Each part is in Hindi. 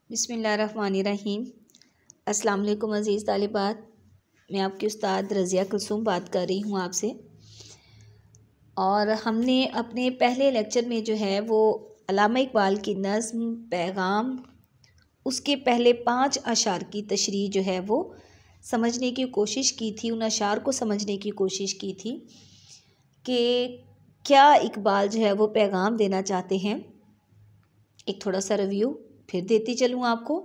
बिस्मिल्लाहिर्रहमानिर्रहीम। अस्सलाम वालेकुम अज़ीज़ तालिबात। मैं आपकी उस्ताद रज़िया कुलसूम बात कर रही हूँ आपसे। और हमने अपने पहले लेक्चर में जो है वो अल्लामा इक़बाल की नज़्म पैगाम उसके पहले 5 अशार की तशरीह जो है वो समझने की कोशिश की थी। उन अशार को समझने की कोशिश की थी कि क्या इक़बाल जो है वो पैगाम देना चाहते हैं। एक थोड़ा सा रिव्यू फिर देती चलूँ आपको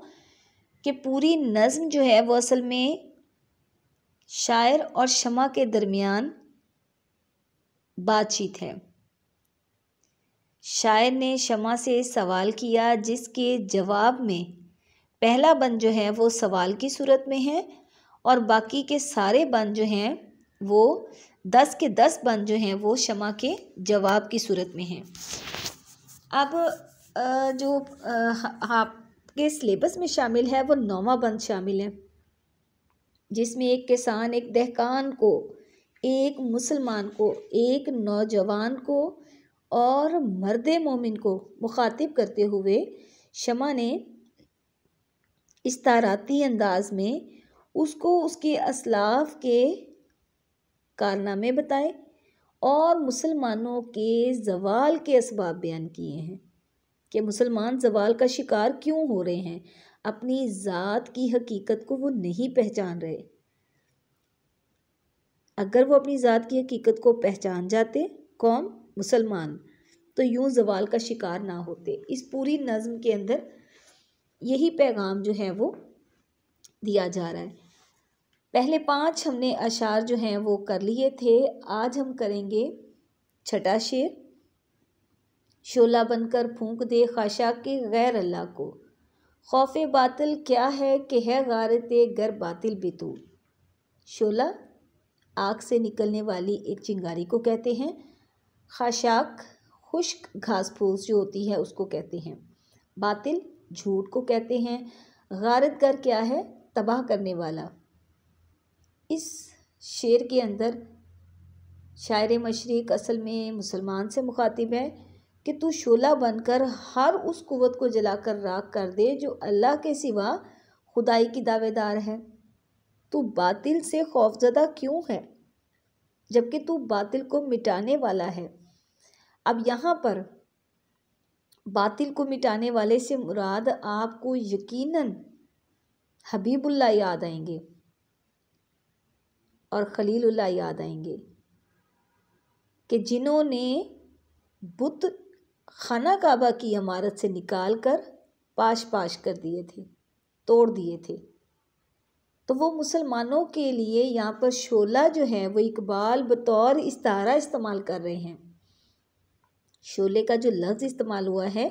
कि पूरी नज़्म जो है वो असल में शायर और शमा के दरमियान बातचीत है। शायर ने शमा से सवाल किया जिसके जवाब में पहला बंद जो है वो सवाल की सूरत में है और बाकी के सारे बंद जो हैं वो 10 के 10 बंद जो हैं वो शमा के जवाब की सूरत में हैं। अब जो आपके सिलेबस में शामिल है वो 9वां बंद शामिल है, जिसमें एक किसान, एक दहकान को, एक मुसलमान को, एक नौजवान को और मर्द मोमिन को मुखातिब करते हुए शमा ने इस्ताराती अंदाज में उसको उसके असलाफ के कारनामे बताए और मुसलमानों के ज़वाल के असबाब बयान किए हैं कि मुसलमान ज़वाल का शिकार क्यों हो रहे हैं, अपनी ज़ात की हकीकत को वो नहीं पहचान रहे। अगर वो अपनी ज़ात की हकीकत को पहचान जाते, कौन? मुसलमान, तो यूं ज़वाल का शिकार ना होते। इस पूरी नज़्म के अंदर यही पैगाम जो है वो दिया जा रहा है। पहले 5 हमने अशार जो हैं वो कर लिए थे। आज हम करेंगे छठा शेर। शोला बनकर फूंक दे खाशा के गैर अल्लाह को, खौफे बातिल क्या है कि है गारते गर बातिल बेतूल। शोला आग से निकलने वाली एक चिंगारी को कहते हैं। खाशाक खुश्क घास फूस जो होती है उसको कहते हैं। बातिल झूठ को कहते हैं। गारत गर क्या है? तबाह करने वाला। इस शेर के अंदर शायर मशरिक असल में मुसलमान से मुखातिब है कि तू शोला बनकर हर उस कुव्वत को जलाकर राख कर दे जो अल्लाह के सिवा खुदाई की दावेदार है। तू बातिल से खौफजदा क्यों है जबकि तू बातिल को मिटाने वाला है। अब यहाँ पर बातिल को मिटाने वाले से मुराद आपको यकीनन हबीबुल्लाह याद आएंगे और खलीलुल्लाह याद आएंगे कि जिन्होंने बुत खाना काबा की इमारत से निकाल कर पाश पाश कर दिए थे, तोड़ दिए थे। तो वो मुसलमानों के लिए यहाँ पर शोला जो है वो इकबाल बतौर इस्तारा इस्तेमाल कर रहे हैं। शोले का जो लफ्ज़ इस्तेमाल हुआ है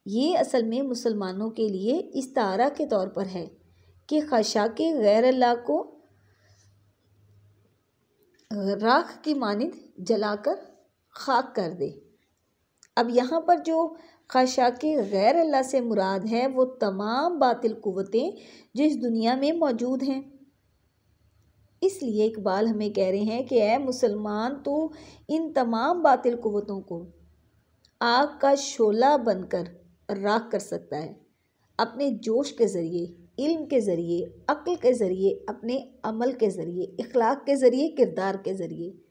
ये असल में मुसलमानों के लिए इस्तारा के तौर पर है कि खशा के गैर अल्लाह को राख की मानिंद जलाकर खाक कर दे। अब यहाँ पर जो खशा के गैर अल्लाह से मुराद है वो तमाम बातिल कुव्वतें जो इस दुनिया में मौजूद हैं। इसलिए इकबाल हमें कह रहे हैं कि ऐ मुसलमान, तो इन तमाम बातिल कुव्वतों को आग का शोला बनकर राख कर सकता है अपने जोश के ज़रिए, इल्म के ज़रिए, अक्ल के ज़रिए, अपने अमल के ज़रिए, इखलाक के ज़रिए, किरदार के ज़रिए।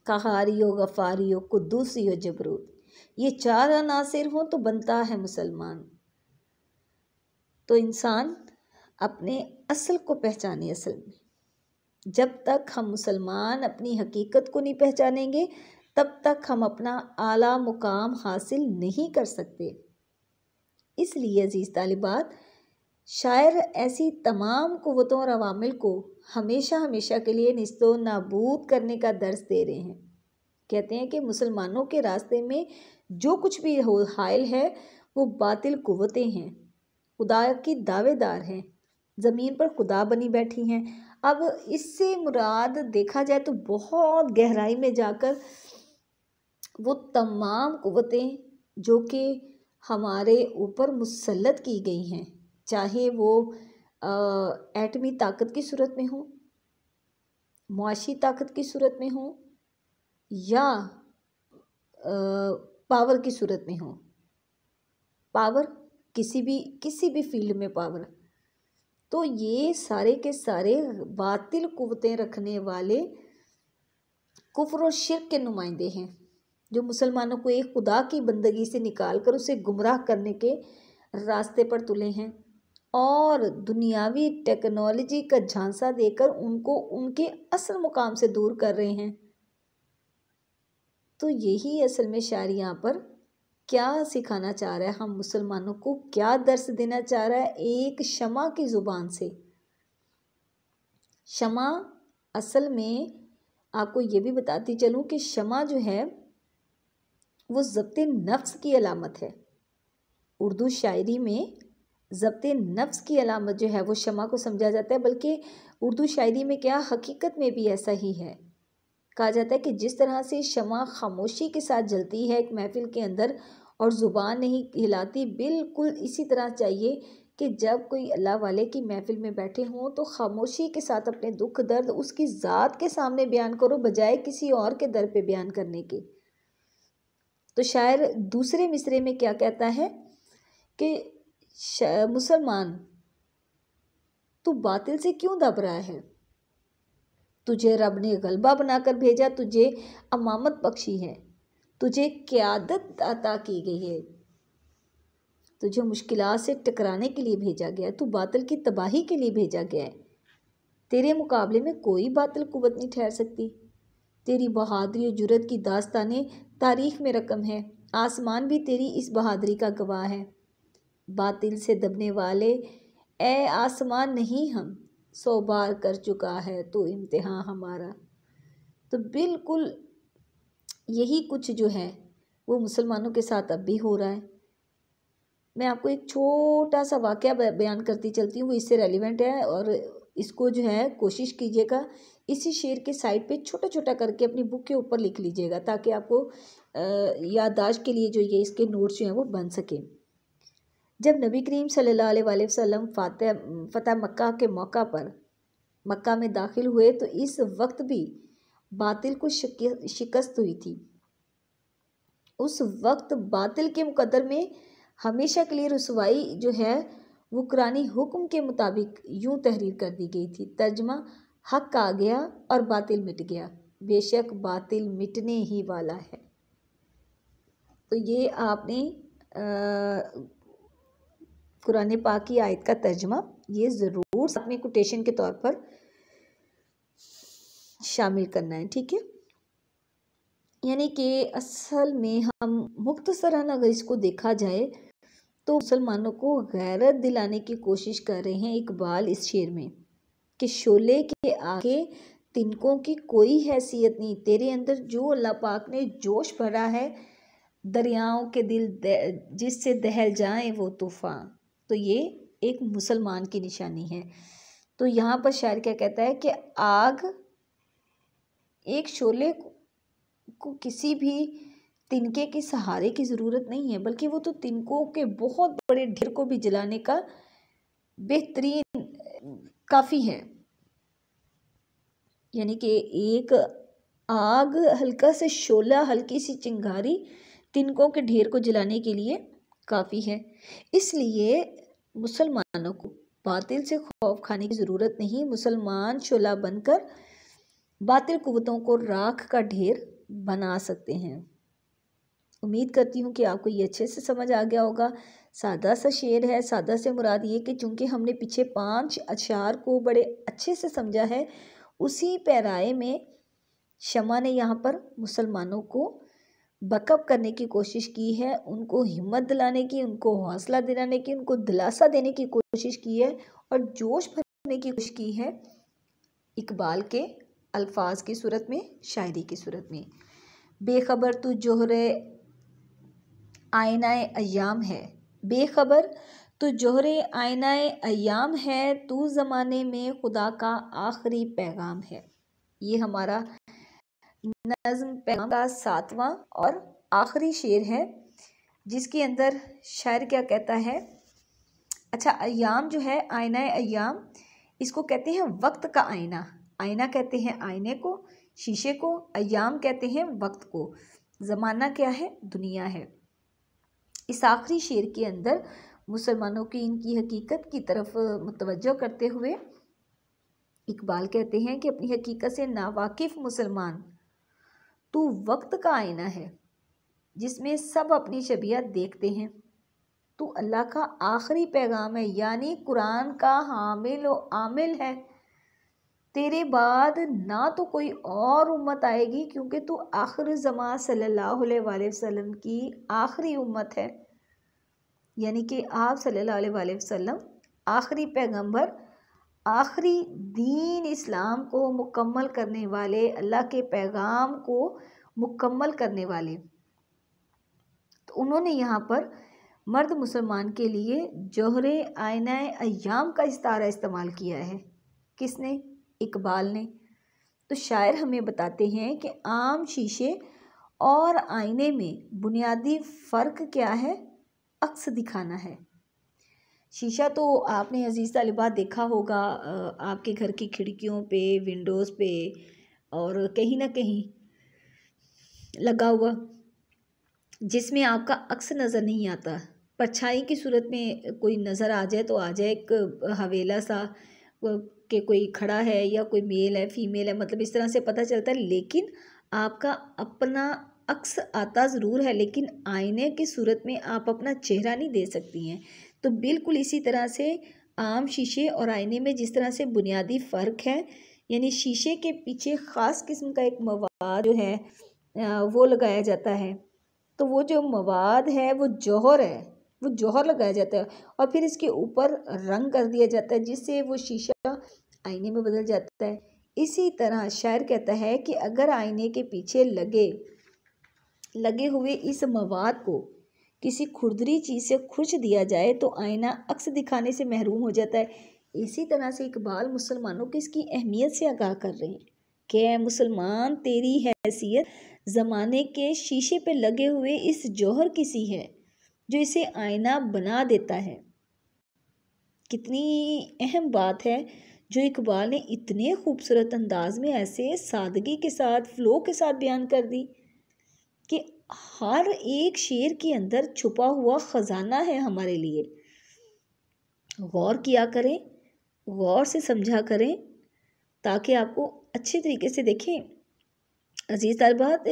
कहारियो, गफ़ारियो, कुद्दूसियो, जबरूत, ये 4 अनासिर हों तो बनता है मुसलमान। तो इंसान अपने असल को पहचाने। असल में जब तक हम मुसलमान अपनी हकीकत को नहीं पहचानेंगे तब तक हम अपना आला मुकाम हासिल नहीं कर सकते। इसलिए अजीज़ तालिबात, शायर ऐसी तमाम कुव्वतों और अवामिल को हमेशा हमेशा के लिए निस्तो नाबूद करने का दर्स दे रहे हैं। कहते हैं कि मुसलमानों के रास्ते में जो कुछ भी हो हायल है वो बातिल कुव्वतें हैं, खुदा की दावेदार हैं, ज़मीन पर खुदा बनी बैठी हैं। अब इससे मुराद देखा जाए तो बहुत गहराई में जाकर वो तमाम कुव्वतें जो कि हमारे ऊपर मुसल्लत की गई हैं, चाहे वो एटमी ताकत की सूरत में हो, मुआशी ताकत की सूरत में हो या पावर की सूरत में हो। पावर किसी भी फील्ड में पावर। तो ये सारे के सारे बातिल कुव्वतें रखने वाले कुफ्र और शिर्क के नुमाइंदे हैं, जो मुसलमानों को एक खुदा की बंदगी से निकाल कर उसे गुमराह करने के रास्ते पर तुले हैं और दुनियावी टेक्नोलॉजी का झांसा देकर उनको उनके असल मुकाम से दूर कर रहे हैं। तो यही असल में शायर यहाँ पर क्या सिखाना चाह रहा है, हम मुसलमानों को क्या दर्स देना चाह रहा है एक शमा की ज़ुबान से। शमा असल में आपको ये भी बताती चलूँ कि शमा जो है वो ज़ब्ते नफ्स की अलामत है। उर्दू शायरी में ज़ब्ते नफ्स की अलामत जो है वो शमा को समझा जाता है, बल्कि उर्दू शायरी में क्या हकीकत में भी ऐसा ही है। कहा जाता है कि जिस तरह से शमा खामोशी के साथ जलती है एक महफिल के अंदर और ज़ुबान नहीं हिलाती, बिल्कुल इसी तरह चाहिए कि जब कोई अल्लाह वाले की महफिल में बैठे हों तो खामोशी के साथ अपने दुख दर्द उसकी ज़ात के सामने बयान करो, बजाय किसी और के दर पे बयान करने के। तो शायर दूसरे मिसरे में क्या कहता है कि मुसलमान तू बातिल से क्यों दब रहा है, तुझे रब ने गलबा बनाकर भेजा, तुझे अमामत बख्शी है, तुझे क़यादत अता की गई है, तुझे मुश्किलात से टकराने के लिए भेजा गया है, तू बातिल की तबाही के लिए भेजा गया है। तेरे मुकाबले में कोई बातिल कुव्वत नहीं ठहर सकती। तेरी बहादुरी और जुर्रत की दास्तानें तारीख़ में रकम है, आसमान भी तेरी इस बहादुरी का गवाह है। बातिल से दबने वाले ए आसमान नहीं हम, 100 बार कर चुका है तो इम्तिहान हमारा। तो बिल्कुल यही कुछ जो है वो मुसलमानों के साथ अब भी हो रहा है। मैं आपको एक छोटा सा वाक़या बयान करती चलती हूँ, वो इससे रेलिवेंट है और इसको जो है कोशिश कीजिएगा इसी शेर के साइड पे छोटा छोटा करके अपनी बुक के ऊपर लिख लीजिएगा, ताकि आपको याददाश्त के लिए जो ये इसके नोट्स जो हैं वो बन सकें। जब नबी करीम सल्लल्लाहु अलैहि वसल्लम फ़तह मक्का के मौका पर मक्का में दाखिल हुए तो इस वक्त भी बातिल को शिकस्त हुई थी। उस वक्त बातिल के मुकद्दर में हमेशा के लिए रुसवाई जो है वो कुरानी हुक्म के मुताबिक यूं तहरीर कर दी गई थी। तर्जमा, हक आ गया और बातिल मिट गया, बेशक बातिल मिटने ही वाला है। तो ये आपने कुरान पाक की आयत का तर्जमा ये ज़रूर अपने कोटेशन के तौर पर शामिल करना है, ठीक है। यानी कि असल में हम मुख्तसरन अगर इसको देखा जाए तो मुसलमानों को गैरत दिलाने की कोशिश कर रहे हैं इकबाल इस शेर में कि शोले के आगे तिनकों की कोई हैसियत नहीं, तेरे अंदर जो अल्लाह पाक ने जोश भरा है, दरियाओं के दिल जिससे दहल जाए वो तूफ़ान। तो ये एक मुसलमान की निशानी है। तो यहाँ पर शायर क्या कहता है कि आग एक शोले को किसी भी तिनके के सहारे की ज़रूरत नहीं है, बल्कि वो तो तिनकों के बहुत बड़े ढेर को भी जलाने का बेहतरीन काफ़ी है। यानी कि एक आग, हल्का से शोला, हल्की सी चिंगारी तिनकों के ढेर को जलाने के लिए काफ़ी है। इसलिए मुसलमानों को बातिल से खौफ खाने की ज़रूरत नहीं। मुसलमान शोला बनकर बातिल कुव्वतों को राख का ढेर बना सकते हैं। उम्मीद करती हूँ कि आपको ये अच्छे से समझ आ गया होगा। सादा सा शेर है। सादा से मुराद ये कि चूँकि हमने पीछे 5 अशआर को बड़े अच्छे से समझा है, उसी पैराए में शमा ने यहाँ पर मुसलमानों को बकअप करने की कोशिश की है, उनको हिम्मत दिलाने की, उनको हौसला दिलाने की, उनको दिलासा देने की कोशिश की है और जोश भरने की कोशिश की है इकबाल के अल्फाज की सूरत में, शायरी की सूरत में। बेखबर तू जोहरे आईनाए अय्याम है, बेखबर तो जोहरे आईनाए अय्याम है, तू ज़माने में खुदा का आखिरी पैगाम है। ये हमारा नज़्म पैगाम का 7वां और आखिरी शेर है, जिसके अंदर शायर क्या कहता है। अच्छा, अय्याम जो है, आईनाए अय्याम, इसको कहते हैं वक्त का आईना। आईना कहते हैं आईने को, शीशे को। अय्याम कहते हैं वक्त को। ज़माना क्या है? दुनिया है। इस आखिरी शेर के अंदर मुसलमानों की इनकी हकीकत की तरफ मुतवज्जो करते हुए इकबाल कहते हैं कि अपनी हकीकत से नावाकिफ़ मुसलमान, तू वक्त का आईना है जिसमें सब अपनी शबियत देखते हैं। तू अल्लाह का आखिरी पैगाम है, यानी कुरान का हामिल व आमिल है। तेरे बाद ना तो कोई और उम्मत आएगी, क्योंकि तू आखिर ज़मां सल्लल्लाहु अलैहि वसल्लम की आखिरी उम्मत है, यानी कि आप सल्लल्लाहु अलैहि वसल्लम आखिरी पैगंबर, आखिरी दीन इस्लाम को मुकम्मल करने वाले, अल्लाह के पैगाम को मुकम्मल करने वाले। तो उन्होंने यहाँ पर मर्द मुसलमान के लिए जोहरे आईना अय्याम का इस्तारा इस्तेमाल किया है। किसने? इकबाल ने। तो शायर हमें बताते हैं कि आम शीशे और आईने में बुनियादी फ़र्क क्या है? अक्स दिखाना है। शीशा तो आपने अजीज़ तालिबात देखा होगा आपके घर की खिड़कियों पे, विंडोज़ पे और कहीं ना कहीं लगा हुआ, जिसमें आपका अक्स नज़र नहीं आता। परछाई की सूरत में कोई नज़र आ जाए तो आ जाए, एक हवेला सा कि कोई खड़ा है या कोई मेल है फीमेल है, मतलब इस तरह से पता चलता है, लेकिन आपका अपना अक्स आता ज़रूर है, लेकिन आईने की सूरत में आप अपना चेहरा नहीं दे सकती हैं। तो बिल्कुल इसी तरह से आम शीशे और आईने में जिस तरह से बुनियादी फ़र्क है, यानी शीशे के पीछे ख़ास किस्म का एक मवाद जो है वो लगाया जाता है। तो वो जो मवाद है वो जौहर है, वो जौहर लगाया जाता है और फिर इसके ऊपर रंग कर दिया जाता है, जिससे वो शीशा आईने में बदल जाता है। इसी तरह शायर कहता है कि अगर आईने के पीछे लगे हुए इस मवाद को किसी खुरदरी चीज़ से खुर्च दिया जाए तो आईना अक्स दिखाने से महरूम हो जाता है। इसी तरह से इकबाल मुसलमानों को इसकी अहमियत से आगाह कर रहे हैं कि ऐ मुसलमान, तेरी हैसियत ज़माने के शीशे पे लगे हुए इस जौहर की सी है जो इसे आईना बना देता है। कितनी अहम बात है जो इकबाल ने इतने खूबसूरत अंदाज में ऐसे सादगी के साथ, फ़्लो के साथ बयान कर दी कि हर एक शेर के अंदर छुपा हुआ ख़जाना है हमारे लिए। गौर किया करें, गौर से समझा करें, ताकि आपको अच्छे तरीके से देखें। अजीज़ तालिबात,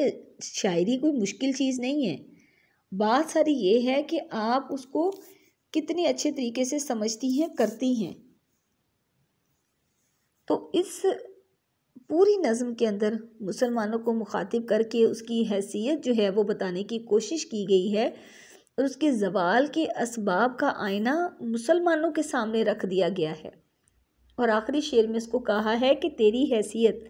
शायरी कोई मुश्किल चीज़ नहीं है, बात सारी ये है कि आप उसको कितने अच्छे तरीके से समझती हैं, करती हैं। तो इस पूरी नज़म के अंदर मुसलमानों को मुखातिब करके उसकी हैसियत जो है वो बताने की कोशिश की गई है और उसके ज़वाल के असबाब का आईना मुसलमानों के सामने रख दिया गया है। और आखिरी शेर में उसको कहा है कि तेरी हैसियत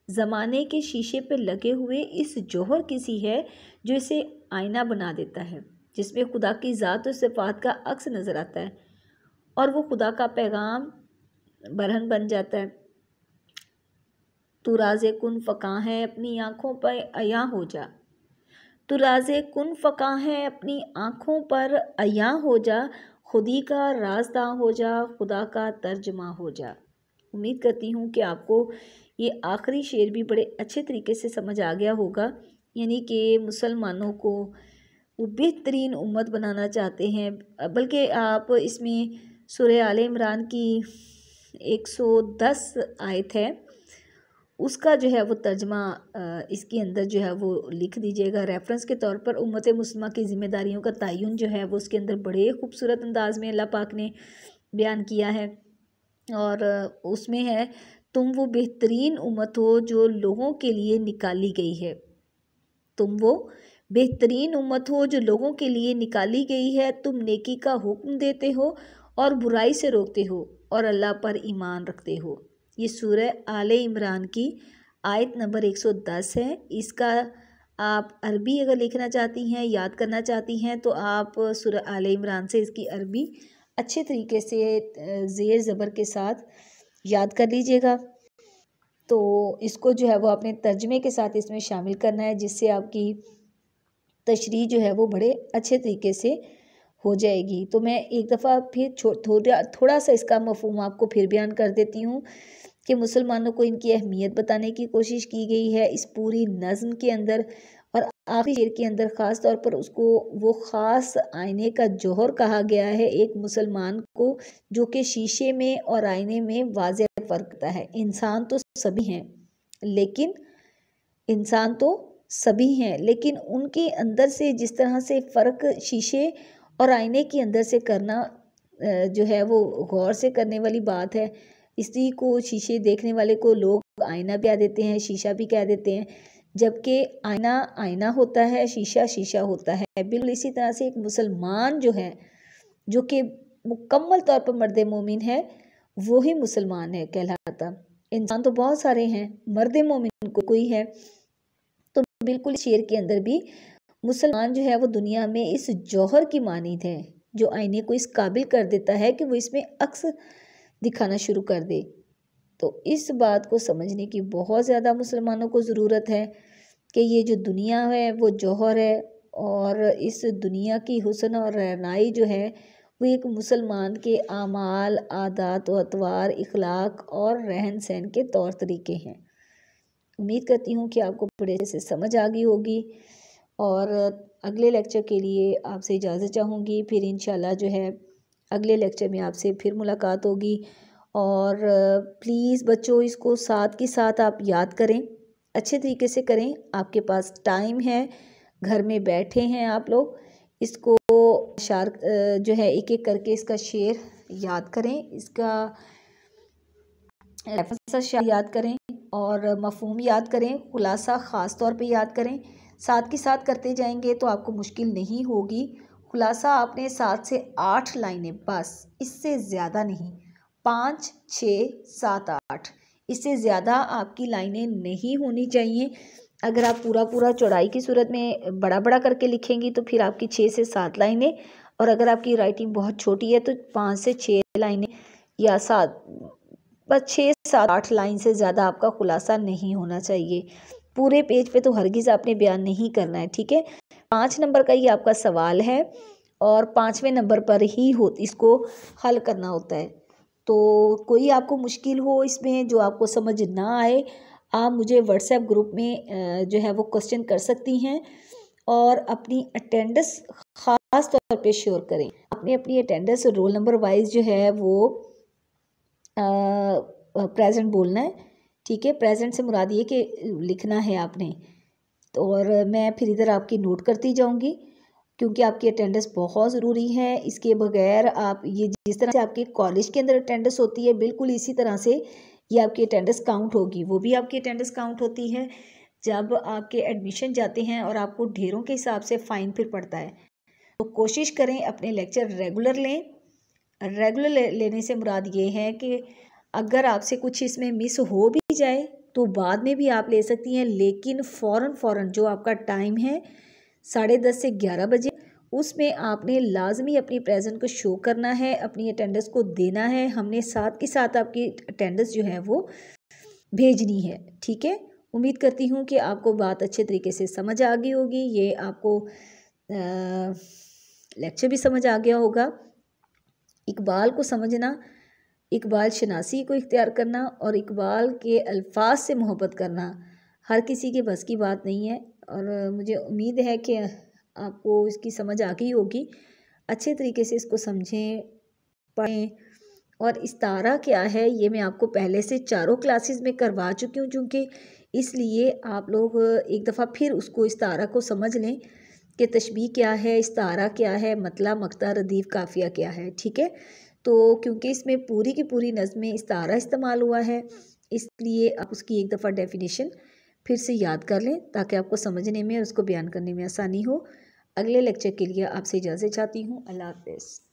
ज़माने के शीशे पे लगे हुए इस जौहर की सी है जो इसे आईना बना देता है, जिसमें खुदा की ज़ात और सिफ़ात का अक्स नज़र आता है और वो खुदा का पैगाम बरहन बन जाता है। तू राज़े कुन फ़क़ा है, अपनी आँखों पर अयां हो जा। तू राज़े कुन फ़क़ा है, अपनी आँखों पर अयां हो जा। खुदी का राज़दां हो जा, खुदा का तर्जमा हो जा। उम्मीद करती हूँ कि आपको ये आखिरी शेर भी बड़े अच्छे तरीके से समझ आ गया होगा, यानी कि मुसलमानों को वो बेहतरीन उम्मत बनाना चाहते हैं। बल्कि आप इसमें सूरह आले इमरान की 110 आयत है, उसका जो है वो तर्जमा इसके अंदर जो है वो लिख दीजिएगा रेफरेंस के तौर पर। उम्मत मुस्लिमा की ज़िम्मेदारियों का तयन जो है वो उसके अंदर बड़े खूबसूरत अंदाज में अल्लाह पाक ने बयान किया है और उसमें है, तुम वो बेहतरीन उम्मत हो जो लोगों के लिए निकाली गई है। तुम वो बेहतरीन उम्मत हो जो लोगों के लिए निकाली गई है। तुम नेकी का हुक्म देते हो और बुराई से रोकते हो और अल्लाह पर ईमान रखते हो। ये सूरह आले इमरान की आयत नंबर 110 है। इसका आप अरबी अगर लिखना चाहती हैं, याद करना चाहती हैं, तो आप सूरह आले इमरान से इसकी अरबी अच्छे तरीके से ज़ेर ज़बर के साथ याद कर लीजिएगा। तो इसको जो है वो अपने तर्जमे के साथ इसमें शामिल करना है, जिससे आपकी तशरीह जो है वो बड़े अच्छे तरीके से हो जाएगी। तो मैं एक दफ़ा फिर थोड़ा सा इसका मफ़हूम आपको फिर बयान कर देती हूँ कि मुसलमानों को इनकी अहमियत बताने की कोशिश की गई है इस पूरी नज़्म के अंदर। और आखिरी शेर के अंदर ख़ास तौर पर उसको वो ख़ास आईने का जौहर कहा गया है एक मुसलमान को, जो कि शीशे में और आईने में वाज़ेह फ़र्क करता है। इंसान तो सभी हैं, लेकिन उनके अंदर से जिस तरह से फ़र्क शीशे और आईने के अंदर से करना जो है वो गौर से करने वाली बात है। इसी को शीशे देखने वाले को लोग आईना कह देते हैं, शीशा भी कह देते हैं, जबकि आईना आईना होता है, शीशा शीशा होता है। बिल्कुल इसी तरह से एक मुसलमान जो है, जो कि मुकम्मल तौर पर मर्द मोमिन है, वो ही मुसलमान है कहलाता। इंसान तो बहुत सारे हैं, मर्द मोमिन कोई है। तो बिल्कुल शेर के अंदर भी मुसलमान जो है वो दुनिया में इस जौहर की मानीत है, जो आईने को इस काबिल कर देता है कि वो इसमें अक्स दिखाना शुरू कर दे। तो इस बात को समझने की बहुत ज़्यादा मुसलमानों को ज़रूरत है कि ये जो दुनिया है वो जौहर है, और इस दुनिया की हुस्न और रहनाई जो है वो एक मुसलमान के आमाल, आदात व अतवार, इखलाक और रहन सहन के तौर तरीके हैं। उम्मीद करती हूँ कि आपको बड़े से समझ आ गई होगी, और अगले लेक्चर के लिए आपसे इजाज़त चाहूँगी। फिर इंशाल्लाह जो है अगले लेक्चर में आपसे फिर मुलाकात होगी। और प्लीज़ बच्चों, इसको साथ के साथ आप याद करें, अच्छे तरीके से करें। आपके पास टाइम है, घर में बैठे हैं आप लोग, इसको जो है एक एक करके इसका शेर याद करें, इसका रेफरेंस याद करें और मफ़हूम याद करें, खुलासा ख़ास तौर पे याद करें। साथ के साथ करते जाएंगे तो आपको मुश्किल नहीं होगी। खुलासा आपने 7 से 8 लाइनें, बस इससे ज़्यादा नहीं, 5, 6, 7, 8, इससे ज़्यादा आपकी लाइनें नहीं होनी चाहिए। अगर आप पूरा चौड़ाई की सूरत में बड़ा बड़ा करके लिखेंगी तो फिर आपकी 6 से 7 लाइनें, और अगर आपकी राइटिंग बहुत छोटी है तो 5 से 6 लाइनें या 7, बस 6, 7, 8 लाइन से ज़्यादा आपका खुलासा नहीं होना चाहिए। पूरे पेज पे तो हरगिज़ आपने बयान नहीं करना है, ठीक है। 5 नंबर का ही आपका सवाल है और 5वें नंबर पर ही इसको हल करना होता है। तो कोई आपको मुश्किल हो इसमें, जो आपको समझ ना आए, आप मुझे व्हाट्सएप ग्रुप में जो है वो क्वेश्चन कर सकती हैं, और अपनी अटेंडेंस ख़ास तौर पे श्योर करें। अपनी अटेंडेंस रोल नंबर वाइज जो है वो प्रेजेंट बोलना है, ठीक है। प्रेजेंट से मुराद ये कि लिखना है आपने। तो और मैं फिर इधर आपकी नोट करती जाऊंगी, क्योंकि आपकी अटेंडेंस बहुत ज़रूरी है। इसके बगैर आप ये जिस तरह से आपके कॉलेज के अंदर अटेंडेंस होती है, बिल्कुल इसी तरह से ये आपकी अटेंडेंस काउंट होगी। वो भी आपकी अटेंडेंस काउंट होती है जब आपके एडमिशन जाते हैं और आपको ढेरों के हिसाब से फ़ाइन फिर पड़ता है। तो कोशिश करें अपने लेक्चर रेगुलर लें। रेगुलर लेने से मुराद ये है कि अगर आपसे कुछ इसमें मिस हो भी जाए तो बाद में भी आप ले सकती हैं, लेकिन फ़ौरन जो आपका टाइम है 10:30 से 11 बजे, उसमें आपने लाजमी अपनी प्रेजेंट को शो करना है, अपनी अटेंडेंस को देना है। हमने साथ के साथ आपकी अटेंडेंस जो है वो भेजनी है, ठीक है। उम्मीद करती हूँ कि आपको बात अच्छे तरीके से समझ आ गई होगी। ये आपको लेक्चर भी समझ आ गया होगा। इकबाल को समझना, इकबाल शनासी को इख्तियार करना और इकबाल के अल्फाज से मोहब्बत करना हर किसी के बस की बात नहीं है, और मुझे उम्मीद है कि आपको इसकी समझ आ गई होगी। अच्छे तरीके से इसको समझें, पढ़ें। और इस्तारा क्या है ये मैं आपको पहले से 4 क्लासेस में करवा चुकी हूँ, चूँकि इसलिए आप लोग एक दफ़ा फिर उसको इस्तारा को समझ लें कि तशबीह क्या है, इस्तारा क्या है, मतला, मक्ता, रदीफ, काफ़िया क्या है, ठीक है। तो क्योंकि इसमें पूरी की पूरी नज़्म में इस्तारा इस्तेमाल हुआ है, इसलिए आप उसकी एक दफ़ा डेफिनेशन फिर से याद कर लें ताकि आपको समझने में और उसको बयान करने में आसानी हो। अगले लेक्चर के लिए आपसे इजाज़त चाहती हूँ। अल्लाह हाफ़िज़।